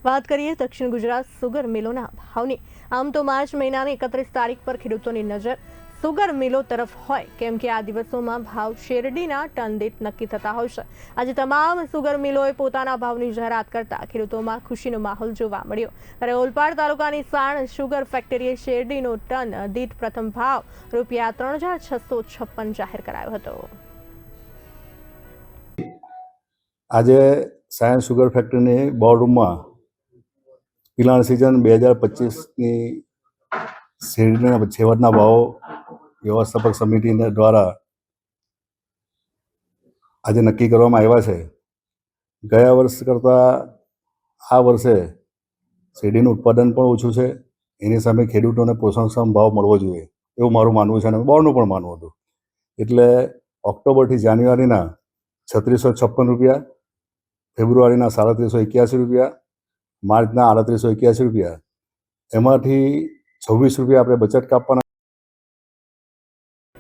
વાત કરીએ દક્ષિણ ગુજરાત સુગર મિલોના ભાવની, આમ તો માર્ચ મહિનાની 31 તારીખ પર ખેડૂતોની નજર સુગર મિલો તરફ હોય, કેમ કે આ દિવસોમાં ભાવ શેરડીના ટન દીઠ નક્કી થતા હોય છે। આજે તમામ સુગર મિલોએ પોતાના ભાવની જાહેરાત કરતા ખેડૂતોમાં ખુશીનો માહોલ જોવા મળ્યો। ત્યારે ઓલપાડ તાલુકાની સાણ શુગર ફેક્ટરીએ શેરડીનો ટન દીઠ પ્રથમ ભાવ ₹3656 જાહેર કરાયો હતો। આજે સાયન્સ સુગર ફેક્ટરીની બોર્ડરૂમમાં પિલાણ સિઝન 2025ની શેરડીના છેવટના ભાવો વ્યવસ્થાપક સમિતિ દ્વારા આજે નક્કી કરવામાં આવ્યા છે। ગયા વર્ષ કરતાં આ વર્ષે શેરડીનું ઉત્પાદન પણ ઓછું છે, એની સામે ખેડૂતોને પોષણક્ષમ ભાવ મળવો જોઈએ એવું મારું માનવું છે અને બોર્ડનું પણ માનવું હતું। એટલે ઓક્ટોબરથી જાન્યુઆરીના ₹3656, ફેબ્રુઆરીના ₹3781, માર્ચના ₹3881, એમાંથી ₹26 આપણે બચત કાપવાના।